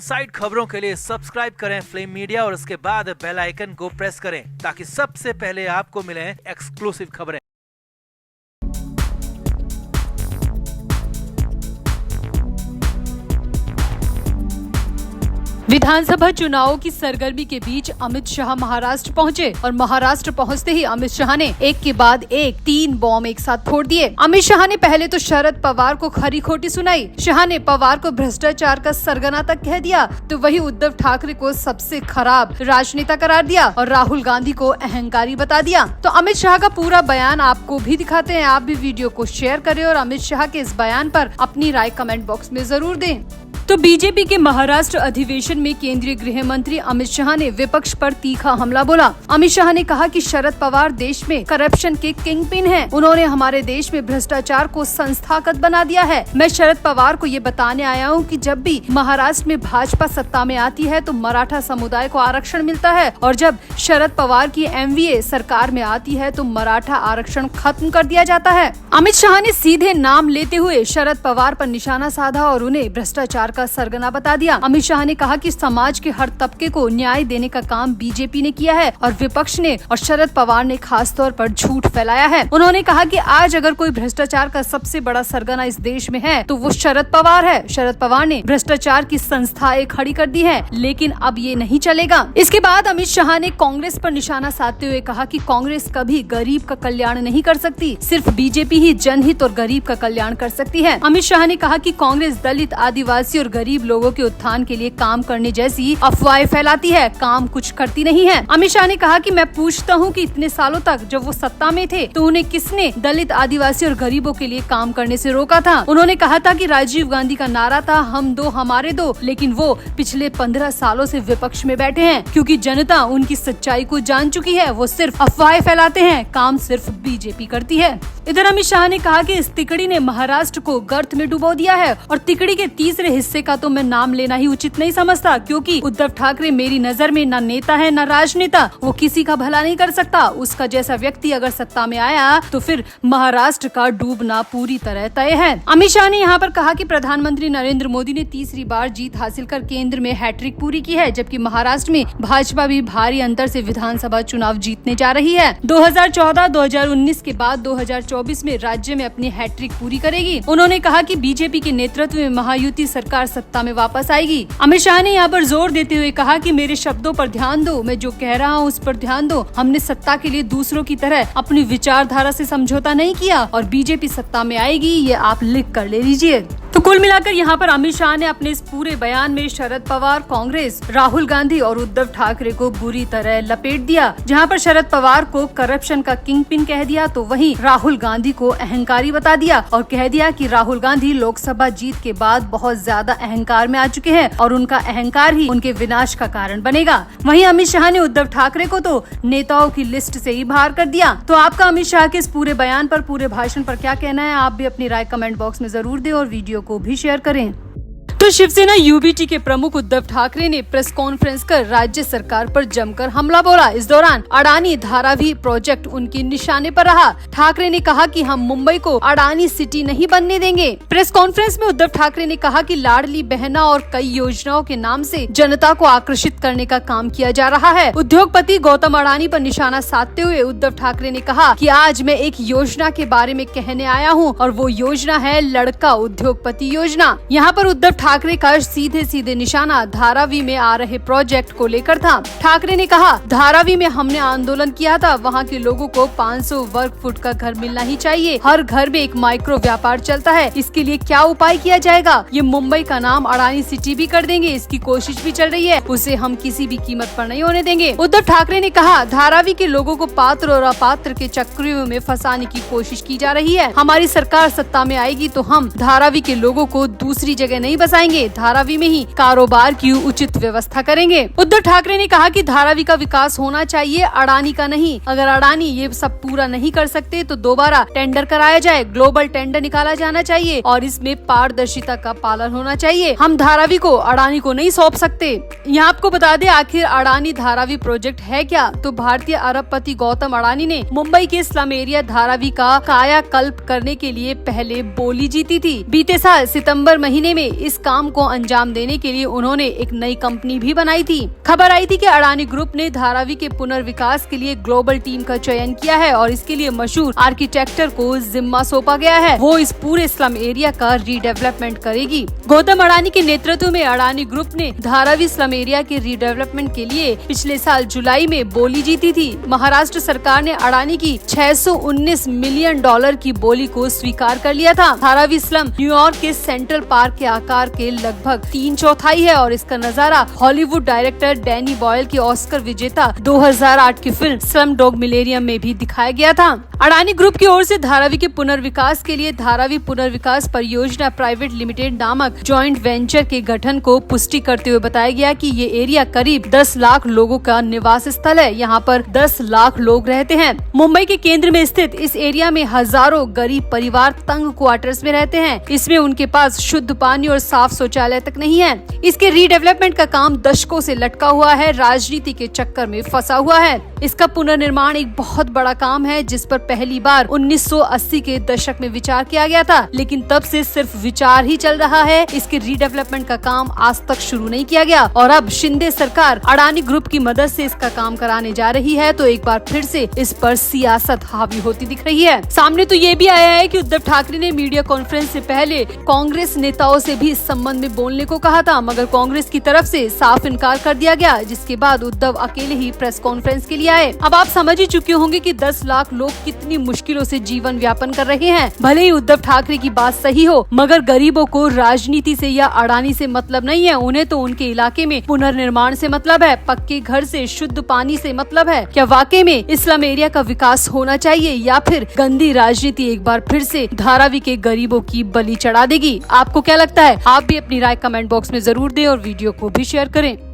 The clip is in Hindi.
साइड खबरों के लिए सब्सक्राइब करें फ्लेम मीडिया और उसके बाद बेल आइकन को प्रेस करें ताकि सबसे पहले आपको मिले एक्सक्लूसिव खबरें। विधानसभा चुनावों की सरगर्मी के बीच अमित शाह महाराष्ट्र पहुंचे और महाराष्ट्र पहुंचते ही अमित शाह ने एक के बाद एक 3 बॉम्ब एक साथ फोड़ दिए। अमित शाह ने पहले तो शरद पवार को खरी खोटी सुनाई। शाह ने पवार को भ्रष्टाचार का सरगना तक कह दिया, तो वही उद्धव ठाकरे को सबसे खराब राजनेता करार दिया और राहुल गांधी को अहंकारी बता दिया। तो अमित शाह का पूरा बयान आपको भी दिखाते हैं। आप भी वीडियो को शेयर करें और अमित शाह के इस बयान पर अपनी राय कमेंट बॉक्स में जरूर दें। तो बीजेपी के महाराष्ट्र अधिवेशन में केंद्रीय गृह मंत्री अमित शाह ने विपक्ष पर तीखा हमला बोला। अमित शाह ने कहा कि शरद पवार देश में करप्शन के किंग पिन हैं। उन्होंने हमारे देश में भ्रष्टाचार को संस्थागत बना दिया है। मैं शरद पवार को ये बताने आया हूँ कि जब भी महाराष्ट्र में भाजपा सत्ता में आती है तो मराठा समुदाय को आरक्षण मिलता है और जब शरद पवार की एमवीए सरकार में आती है तो मराठा आरक्षण खत्म कर दिया जाता है। अमित शाह ने सीधे नाम लेते हुए शरद पवार पर निशाना साधा और उन्हें भ्रष्टाचार का सरगना बता दिया। अमित शाह ने कहा कि समाज के हर तबके को न्याय देने का काम बीजेपी ने किया है और विपक्ष ने और शरद पवार ने खास तौर पर झूठ फैलाया है। उन्होंने कहा कि आज अगर कोई भ्रष्टाचार का सबसे बड़ा सरगना इस देश में है तो वो शरद पवार है। शरद पवार ने भ्रष्टाचार की संस्थाएं खड़ी कर दी है, लेकिन अब ये नहीं चलेगा। इसके बाद अमित शाह ने कांग्रेस पर निशाना साधते हुए कहा कि कांग्रेस कभी गरीब का कल्याण नहीं कर सकती, सिर्फ बीजेपी ही जनहित और गरीब का कल्याण कर सकती है। अमित शाह ने कहा कि कांग्रेस दलित, आदिवासी और गरीब लोगों के उत्थान के लिए काम करने जैसी अफवाहें फैलाती है, काम कुछ करती नहीं है। अमित शाह ने कहा कि मैं पूछता हूं कि इतने सालों तक जब वो सत्ता में थे तो उन्हें किसने दलित, आदिवासी और गरीबों के लिए काम करने से रोका था। उन्होंने कहा था कि राजीव गांधी का नारा था हम दो हमारे दो, लेकिन वो पिछले 15 सालों से विपक्ष में बैठे हैं क्योंकि जनता उनकी सच्चाई को जान चुकी है। वो सिर्फ अफवाहें फैलाते हैं, काम सिर्फ बीजेपी करती है। इधर अमित शाह ने कहा कि इस तिकड़ी ने महाराष्ट्र को गर्त में डुबो दिया है और तिकड़ी के तीसरे हिस्से का तो मैं नाम लेना ही उचित नहीं समझता क्योंकि उद्धव ठाकरे मेरी नजर में न नेता है न राजनेता। वो किसी का भला नहीं कर सकता। उसका जैसा व्यक्ति अगर सत्ता में आया तो फिर महाराष्ट्र का डूबना पूरी तरह तय है। अमित शाह ने यहाँ पर कहा कि प्रधानमंत्री नरेंद्र मोदी ने तीसरी बार जीत हासिल कर केंद्र में हैट्रिक पूरी की है, जबकि महाराष्ट्र में भाजपा भी भारी अंतर से विधानसभा चुनाव जीतने जा रही है। 2014-2019 के बाद 2024 में राज्य में अपनी हैट्रिक पूरी करेगी। उन्होंने कहा कि बीजेपी के नेतृत्व में महायुति सरकार सत्ता में वापस आएगी। अमित शाह ने यहाँ पर जोर देते हुए कहा कि मेरे शब्दों पर ध्यान दो, मैं जो कह रहा हूँ उस पर ध्यान दो। हमने सत्ता के लिए दूसरों की तरह अपनी विचारधारा से समझौता नहीं किया और बीजेपी सत्ता में आएगी, ये आप लिख कर ले लीजिए। तो कुल मिलाकर यहाँ पर अमित शाह ने अपने इस पूरे बयान में शरद पवार, कांग्रेस, राहुल गांधी और उद्धव ठाकरे को बुरी तरह लपेट दिया। जहाँ पर शरद पवार को करप्शन का किंग पिन कह दिया तो वहीं राहुल गांधी को अहंकारी बता दिया और कह दिया कि राहुल गांधी लोकसभा जीत के बाद बहुत ज्यादा अहंकार में आ चुके हैं और उनका अहंकार ही उनके विनाश का कारण बनेगा। वहीं अमित शाह ने उद्धव ठाकरे को तो नेताओं की लिस्ट से ही बाहर कर दिया। तो आपका अमित शाह के इस पूरे बयान पर, पूरे भाषण पर क्या कहना है? आप भी अपनी राय कमेंट बॉक्स में जरूर दें और वीडियो को भी शेयर करें। तो शिवसेना यूबीटी के प्रमुख उद्धव ठाकरे ने प्रेस कॉन्फ्रेंस कर राज्य सरकार पर जमकर हमला बोला। इस दौरान अडानी धारावी प्रोजेक्ट उनके निशाने पर रहा। ठाकरे ने कहा कि हम मुंबई को अडानी सिटी नहीं बनने देंगे। प्रेस कॉन्फ्रेंस में उद्धव ठाकरे ने कहा कि लाडली बहना और कई योजनाओं के नाम से जनता को आकर्षित करने का काम किया जा रहा है। उद्योगपति गौतम अडानी पर निशाना साधते हुए उद्धव ठाकरे ने कहा कि आज मैं एक योजना के बारे में कहने आया हूँ और वो योजना है लड़का उद्योगपति योजना। यहाँ पर उद्धव ठाकरे का सीधे निशाना धारावी में आ रहे प्रोजेक्ट को लेकर था। ठाकरे ने कहा धारावी में हमने आंदोलन किया था, वहाँ के लोगों को 500 वर्ग फुट का घर मिलना ही चाहिए। हर घर में एक माइक्रो व्यापार चलता है, इसके लिए क्या उपाय किया जाएगा? ये मुंबई का नाम अडानी सिटी भी कर देंगे, इसकी कोशिश भी चल रही है, उसे हम किसी भी कीमत पर नहीं होने देंगे। उद्धव ठाकरे ने कहा धारावी के लोगों को पात्र और अपात्र के चक्रव्यूह में फंसाने की कोशिश की जा रही है। हमारी सरकार सत्ता में आएगी तो हम धारावी के लोगों को दूसरी जगह नहीं बसाएंगे, धारावी में ही कारोबार की उचित व्यवस्था करेंगे। उद्धव ठाकरे ने कहा कि धारावी का विकास होना चाहिए, अडानी का नहीं। अगर अडानी ये सब पूरा नहीं कर सकते तो दोबारा टेंडर कराया जाए, ग्लोबल टेंडर निकाला जाना चाहिए और इसमें पारदर्शिता का पालन होना चाहिए। हम धारावी को अडानी को नहीं सौंप सकते। यहाँ आपको बता दें आखिर अडानी धारावी प्रोजेक्ट है क्या? तो भारतीय अरबपति गौतम अडानी ने मुंबई के स्लम एरिया धारावी का कायाकल्प करने के लिए पहले बोली जीती थी। बीते साल सितंबर महीने में इस काम को अंजाम देने के लिए उन्होंने एक नई कंपनी भी बनाई थी। खबर आई थी कि अडानी ग्रुप ने धारावी के पुनर्विकास के लिए ग्लोबल टीम का चयन किया है और इसके लिए मशहूर आर्किटेक्टर को जिम्मा सौंपा गया है। वो इस पूरे स्लम एरिया का रीडेवलपमेंट करेगी। गौतम अडानी के नेतृत्व में अडानी ग्रुप ने धारावी स्लम एरिया के रीडेवलपमेंट के लिए पिछले साल जुलाई में बोली जीती थी। महाराष्ट्र सरकार ने अडानी की $619 मिलियन की बोली को स्वीकार कर लिया था। धारावी स्लम न्यूयॉर्क के सेंट्रल पार्क के आकार के लगभग 3/4 है और इसका नजारा हॉलीवुड डायरेक्टर डैनी बॉयल की ऑस्कर विजेता 2008 की फिल्म स्लम डॉग मिलेनियम में भी दिखाया गया था। अडानी ग्रुप की ओर से धारावी के पुनर्विकास के लिए धारावी पुनर्विकास परियोजना प्राइवेट लिमिटेड नामक जॉइंट वेंचर के गठन को पुष्टि करते हुए बताया गया कि ये एरिया करीब 10 लाख लोगों का निवास स्थल है। यहाँ पर 10 लाख लोग रहते हैं। मुंबई के केंद्र में स्थित इस एरिया में हजारों गरीब परिवार तंग क्वार्टर्स में रहते हैं। इसमें उनके पास शुद्ध पानी और साफ शौचालय तक नहीं है। इसके रीडेवलपमेंट का काम दशकों से लटका हुआ है, राजनीति के चक्कर में फंसा हुआ है। इसका पुनर्निर्माण एक बहुत बड़ा काम है जिस पर पहली बार 1980 के दशक में विचार किया गया था, लेकिन तब से सिर्फ विचार ही चल रहा है। इसके रीडेवलपमेंट का काम आज तक शुरू नहीं किया गया और अब शिंदे सरकार अडानी ग्रुप की मदद से इसका काम कराने जा रही है, तो एक बार फिर से इस पर सियासत हावी होती दिख रही है। सामने तो ये भी आया है कि उद्धव ठाकरे ने मीडिया कॉन्फ्रेंस से पहले कांग्रेस नेताओं से भी इस संबंध में बोलने को कहा था, मगर कांग्रेस की तरफ से साफ इनकार कर दिया गया, जिसके बाद उद्धव अकेले ही प्रेस कॉन्फ्रेंस के लिए आए। अब आप समझ ही चुके होंगे कि 10 लाख लोग कितनी मुश्किलों से जीवन यापन कर रहे हैं। भले ही उद्धव ठाकरे की बात सही हो, मगर गरीबों को राजनीति से या अडानी से मतलब नहीं है। उन्हें तो उनके इलाके में पुनर्निर्माण से मतलब है, पक्के घर से शुद्ध पानी से मतलब है। क्या वाकई में इस्लाम एरिया का विकास होना चाहिए या फिर गंदी राजनीति एक बार फिर से धारावी के गरीबों की बलि चढ़ा देगी? आपको क्या लगता है? आप भी अपनी राय कमेंट बॉक्स में जरूर दें और वीडियो को भी शेयर करें।